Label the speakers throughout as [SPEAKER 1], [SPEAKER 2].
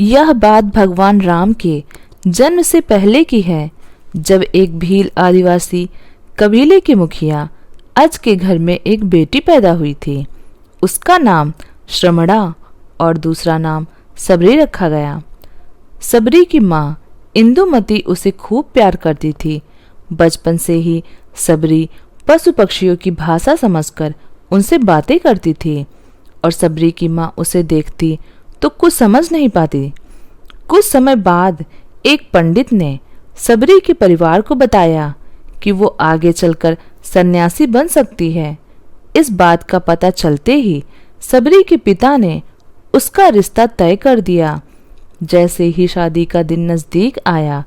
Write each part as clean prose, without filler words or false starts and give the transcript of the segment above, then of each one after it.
[SPEAKER 1] यह बात भगवान राम के जन्म से पहले की है, जब एक भील आदिवासी कबीले के मुखिया अज के घर में एक बेटी पैदा हुई थी। उसका नाम श्रमणा और दूसरा नाम सबरी रखा गया। सबरी की माँ इंदुमती उसे खूब प्यार करती थी। बचपन से ही सबरी पशु पक्षियों की भाषा समझकर उनसे बातें करती थी और सबरी की माँ उसे देखती तो कुछ समझ नहीं पाती। कुछ समय बाद एक पंडित ने सबरी के परिवार को बताया कि वो आगे चलकर सन्यासी बन सकती है। इस बात का पता चलते ही सबरी के पिता ने उसका रिश्ता तय कर दिया। जैसे ही शादी का दिन नजदीक आया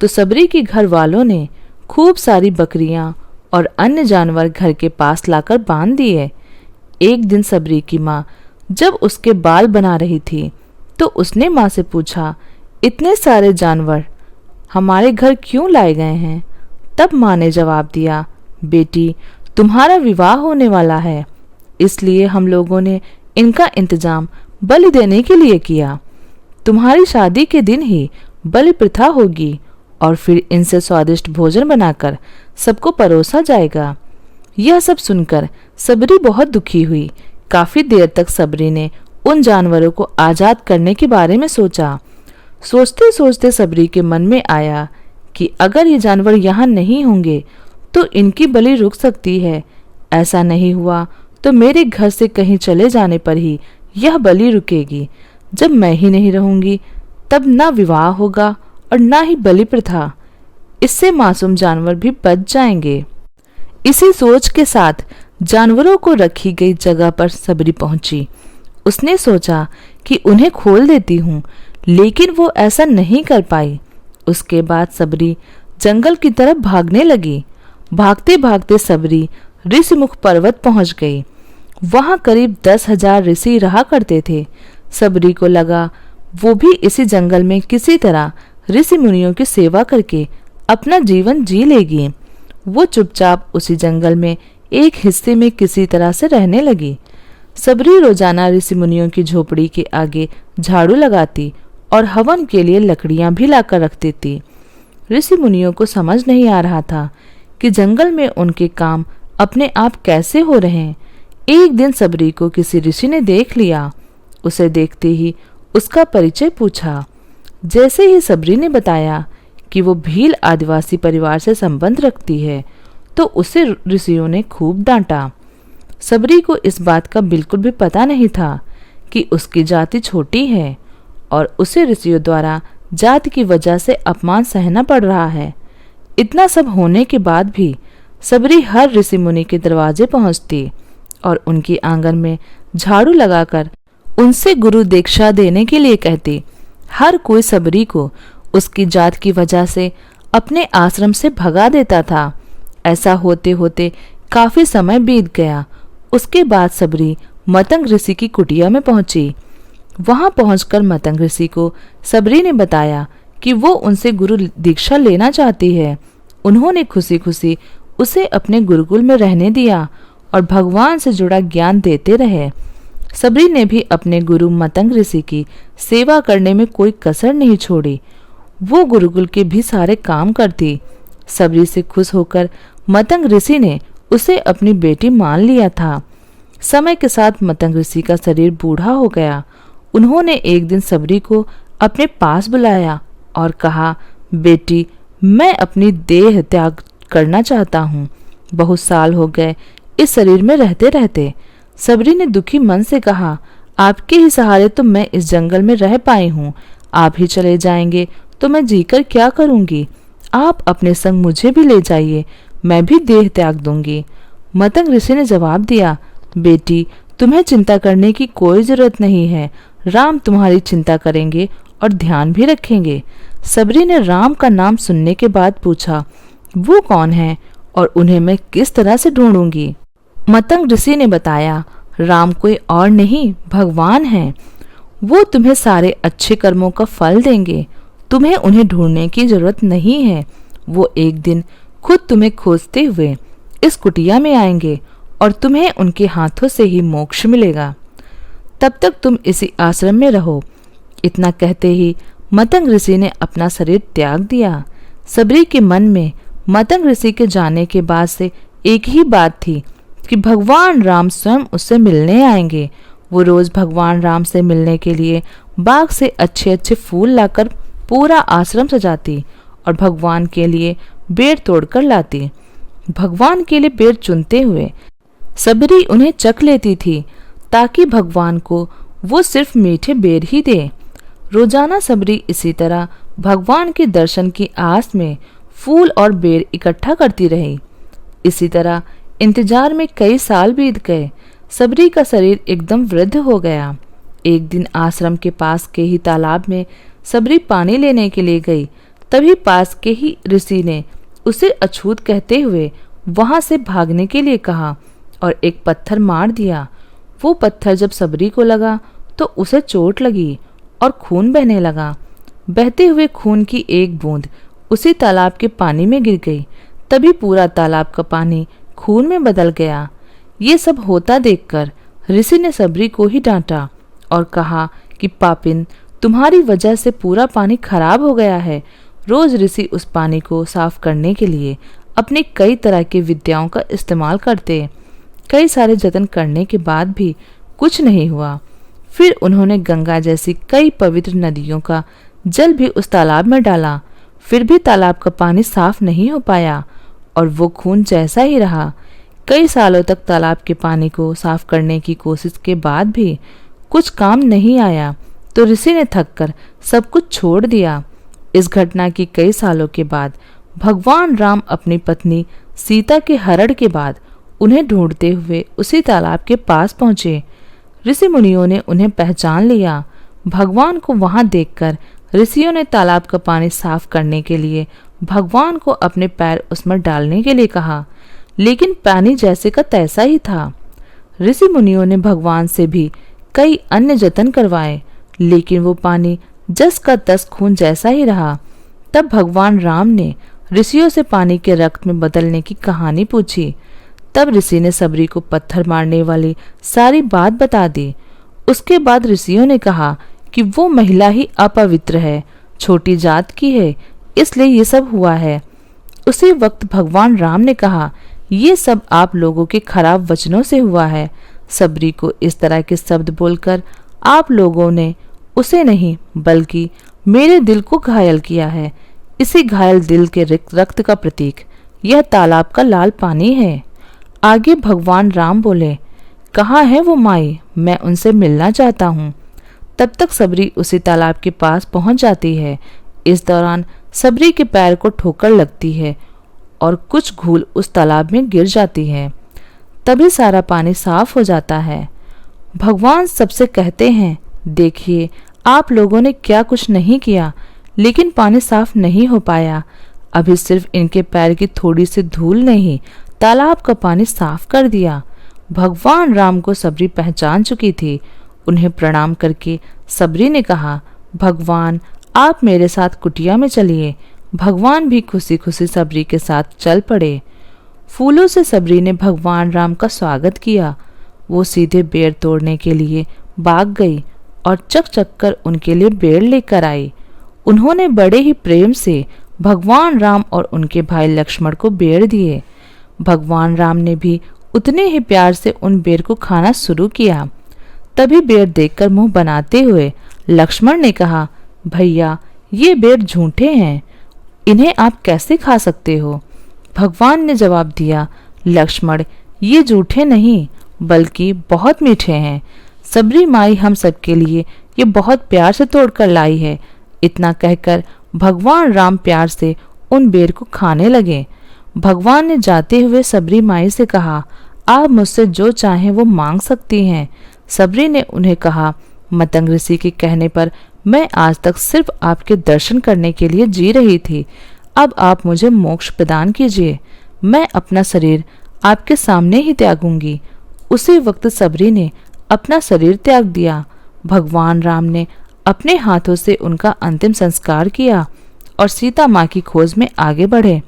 [SPEAKER 1] तो सबरी के घर वालों ने खूब सारी बकरियां और अन्य जानवर घर के पास लाकर बांध दिए। एक दिन सबरी की माँ जब उसके बाल बना रही थी तो उसने माँ से पूछा, इतने सारे जानवर हमारे घर क्यों लाए गए हैं? तब माँ ने जवाब दिया, बेटी, तुम्हारा विवाह होने वाला है, इसलिए हम लोगों ने इनका इंतजाम बलि देने के लिए किया। तुम्हारी शादी के दिन ही बलि प्रथा होगी और फिर इनसे स्वादिष्ट भोजन बनाकर सबको परोसा जाएगा। यह सब सुनकर सबरी बहुत दुखी हुई। काफी देर तक सबरी ने उन जानवरों को आजाद करने के बारे में सोचा। सोचते सोचते सबरी के मन में आया कि अगर ये जानवर यहाँ नहीं होंगे तो इनकी बलि रुक सकती है। ऐसा नहीं हुआ तो मेरे घर से कहीं चले जाने पर ही यह बलि रुकेगी। जब मैं ही नहीं रहूंगी तब ना विवाह होगा और ना ही बलि प्रथा। इससे मासूम जानवर भी बच जाएंगे। इसी सोच के साथ जानवरों को रखी गई जगह पर सबरी पहुंची। उसने सोचा कि उन्हें खोल देती हूँ, लेकिन वो ऐसा नहीं कर पाई। उसके बाद सबरी जंगल की तरफ भागने लगी। भागते भागते सबरी ऋषिमुख पर्वत पहुंच गई। वहां करीब 10,000 ऋषि रहा करते थे। सबरी को लगा वो भी इसी जंगल में किसी तरह ऋषि मुनियों की सेवा करके अपना जीवन जी लेगी। वो चुपचाप उसी जंगल में एक हिस्से में किसी तरह से रहने लगी। सबरी रोजाना ऋषि मुनियों की झोपड़ी के आगे झाड़ू लगाती और हवन के लिए लकड़ियां भी लाकर रखती थी। ऋषि मुनियों को समझ नहीं आ रहा था कि जंगल में उनके काम अपने आप कैसे हो रहे हैं। एक दिन सबरी को किसी ऋषि ने देख लिया। उसे देखते ही उसका परिचय पूछा। जैसे ही सबरी ने बताया कि वो भील आदिवासी परिवार से संबंध रखती है तो उसे ऋषियों ने खूब डांटा। सबरी को इस बात का बिल्कुल भी पता नहीं था कि उसकी जाति छोटी है और उसे ऋषियों द्वारा जाति की वजह से अपमान सहना पड़ रहा है। इतना सब होने के बाद भी सबरी हर ऋषि मुनि के दरवाजे पहुंचती और उनकी आंगन में झाड़ू लगाकर उनसे गुरु दीक्षा देने के लिए कहती। हर कोई सबरी को उसकी जात की वजह से अपने आश्रम से भगा देता था। ऐसा होते होते काफी समय बीत गया। उसके बाद सबरी मतंग ऋषि की कुटिया में पहुंची। वहां पहुंचकर मतंग ऋषि को सबरी ने बताया कि वो उनसे गुरु दीक्षा लेना चाहती है। उन्होंने खुशी खुशी उसे अपने गुरुकुल में रहने दिया और भगवान से जुड़ा ज्ञान देते रहे। सबरी ने भी अपने गुरु मतंग ऋषि की सेवा करने में कोई कसर नहीं छोड़ी। वो गुरुकुल के भी सारे काम करती। सबरी से खुश होकर मतंग ऋषि ने उसे अपनी बेटी मान लिया था। समय के साथ मतंग ऋषि का शरीर बूढ़ा हो गया। उन्होंने एक दिन सबरी को अपने पास बुलाया और कहा, बेटी, मैं अपनी देह त्याग करना चाहता हूँ। बहुत साल हो गए इस शरीर में रहते रहते। सबरी ने दुखी मन से कहा, आपके ही सहारे तो मैं इस जंगल में रह पाई हूँ। आप ही चले जाएंगे तो मैं जीकर क्या करूँगी? आप अपने संग मुझे भी ले जाइए, मैं भी देह त्याग दूंगी। मतंग ऋषि ने जवाब दिया, बेटी, तुम्हें चिंता करने की कोई जरूरत नहीं है। राम तुम्हारी चिंता करेंगे और ध्यान भी रखेंगे। सबरी ने राम का नाम सुनने के बाद पूछा, वो कौन है और उन्हें मैं किस तरह से ढूंढूंगी? मतंग ऋषि ने बताया, राम कोई और नहीं, भगवान हैं। वो तुम्हें सारे अच्छे कर्मों का फल देंगे। तुम्हें उन्हें ढूंढने की जरूरत नहीं है। वो एक दिन खुद तुम्हें खोजते हुए इस कुटिया में आएंगे और तुम्हें उनके हाथों से ही मोक्ष मिलेगा। तब तक तुम इसी आश्रम में रहो। इतना कहते ही मतंग ऋषि ने अपना शरीर त्याग दिया। सबरी के मन में मतंग ऋषि के जाने के बाद से एक ही बात थी कि भगवान राम स्वयं उससे मिलने आएंगे। वो रोज भगवान राम से मिलने के लिए बाग से अच्छे अच्छे फूल लाकर पूरा आश्रम सजाती और भगवान के लिए बेर तोड़कर लाती। भगवान के लिए बेर चुनते हुए सबरी उन्हें चख लेती थी ताकि भगवान को वो सिर्फ मीठे बेर ही दे। रोजाना सबरी इसी तरह भगवान के दर्शन की आस में फूल और बेर इकट्ठा करती रही। इसी तरह इंतजार में कई साल बीत गए। सबरी का शरीर एकदम वृद्ध हो गया। एक दिन आश्रम के पास के ही तालाब में सबरी पानी लेने के लिए गई। तभी पास के ही ऋषि ने उसे अछूत कहते हुए वहां से भागने के लिए कहा और एक पत्थर मार दिया। वो पत्थर जब सबरी को लगा तो उसे चोट लगी और खून बहने लगा। बहते हुए खून की एक बूंद उसी तालाब के पानी में गिर गई। तभी पूरा तालाब का पानी खून में बदल गया। ये सब होता देखकर ऋषि ने सबरी को ही डांटा और कहा कि पापिन, तुम्हारी वजह से पूरा पानी खराब हो गया है। रोज ऋषि उस पानी को साफ करने के लिए अपनी कई तरह की विद्याओं का इस्तेमाल करते। कई सारे जतन करने के बाद भी कुछ नहीं हुआ। फिर उन्होंने गंगा जैसी कई पवित्र नदियों का जल भी उस तालाब में डाला, फिर भी तालाब का पानी साफ नहीं हो पाया और वो खून जैसा ही रहा। कई सालों तक तालाब के पानी को साफ करने की कोशिश के बाद भी कुछ काम नहीं आया तो ऋषि ने थककर सब कुछ छोड़ दिया। इस घटना की कई सालों के बाद भगवान राम अपनी पत्नी सीता के हरण के बाद उन्हें ढूंढते हुए उसी तालाब के पास पहुंचे। ऋषि मुनियों ने उन्हें पहचान लिया। भगवान को वहां देखकर ऋषियों ने तालाब का पानी साफ करने के लिए भगवान को अपने पैर उसमें डालने के लिए कहा, लेकिन पानी जैसे का तैसा ही था। ऋषि मुनियों ने भगवान से भी कई अन्य जतन करवाए, लेकिन वो पानी जस का तस खून जैसा ही रहा। तब भगवान राम ने ऋषियों से पानी के रक्त में बदलने की कहानी पूछी। तब ऋषि ने सबरी को पत्थर मारने वाली सारी बात बता दी। उसके बाद ऋषियों ने कहा कि वो महिला ही अपवित्र है, छोटी जात की है, इसलिए ये सब हुआ है। उसी वक्त भगवान राम ने कहा, ये सब आप लोगों के खराब वचनों से हुआ है। सबरी को इस तरह के शब्द बोलकर आप लोगों ने उसे नहीं बल्कि मेरे दिल को घायल किया है। इसी घायल दिल के रक्त का प्रतीक यह तालाब का लाल पानी है। आगे भगवान राम बोले, कहाँ है वो माई, मैं उनसे मिलना चाहता हूँ। तब तक सबरी उसी तालाब के पास पहुंच जाती है। इस दौरान सबरी के पैर को ठोकर लगती है और कुछ घूल उस तालाब में गिर जाती है। तभी सारा पानी साफ हो जाता है। भगवान सबसे कहते हैं, देखिए आप लोगों ने क्या कुछ नहीं किया, लेकिन पानी साफ नहीं हो पाया। अभी सिर्फ इनके पैर की थोड़ी सी धूल ने ही तालाब का पानी साफ कर दिया। भगवान राम को सबरी पहचान चुकी थी। उन्हें प्रणाम करके सबरी ने कहा, भगवान आप मेरे साथ कुटिया में चलिए। भगवान भी खुशी खुशी सबरी के साथ चल पड़े। फूलों से सबरी ने भगवान राम का स्वागत किया। वो सीधे बेर तोड़ने के लिए भाग गई और चक चक कर उनके लिए बेर लेकर आई। उन्होंने बड़े ही प्रेम से भगवान राम और उनके भाई लक्ष्मण को बेर दिए। भगवान राम ने भी उतने ही प्यार से उन बेर को खाना शुरू किया। तभी बेर देखकर मुंह बनाते हुए लक्ष्मण ने कहा, भैया ये बेर झूठे हैं, इन्हें आप कैसे खा सकते हो? भगवान ने जवाब दिया, लक्ष्मण ये झूठे नहीं बल्कि बहुत मीठे हैं। सबरी माई हम सबके लिए ये बहुत प्यार से तोड़कर लाई है। इतना कहकर भगवान राम प्यार से उन बेर को खाने लगे। भगवान ने जाते हुए सबरी माई से कहा, आप मुझसे जो चाहें वो मांग सकती हैं। सबरी ने उन्हें कहा, मतंग ऋषि के कहने पर मैं आज तक सिर्फ आपके दर्शन करने के लिए जी रही थी। अब आप मुझे मोक्ष प्रदान कीजिए। मैं अपना शरीर आपके सामने ही त्यागूंगी। उसी वक्त सबरी ने अपना शरीर त्याग दिया। भगवान राम ने अपने हाथों से उनका अंतिम संस्कार किया और सीता माँ की खोज में आगे बढ़े।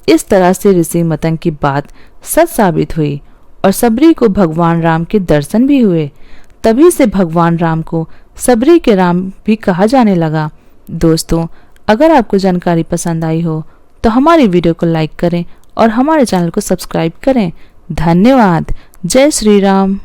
[SPEAKER 1] इस तरह से ऋषि मतंग की बात सच साबित हुई और सबरी को भगवान राम के दर्शन भी हुए। तभी से भगवान राम को सबरी के राम भी कहा जाने लगा। दोस्तों, अगर आपको जानकारी पसंद आई हो तो हमारी वीडियो को लाइक करें और हमारे चैनल को सब्सक्राइब करें। धन्यवाद। जय श्री राम।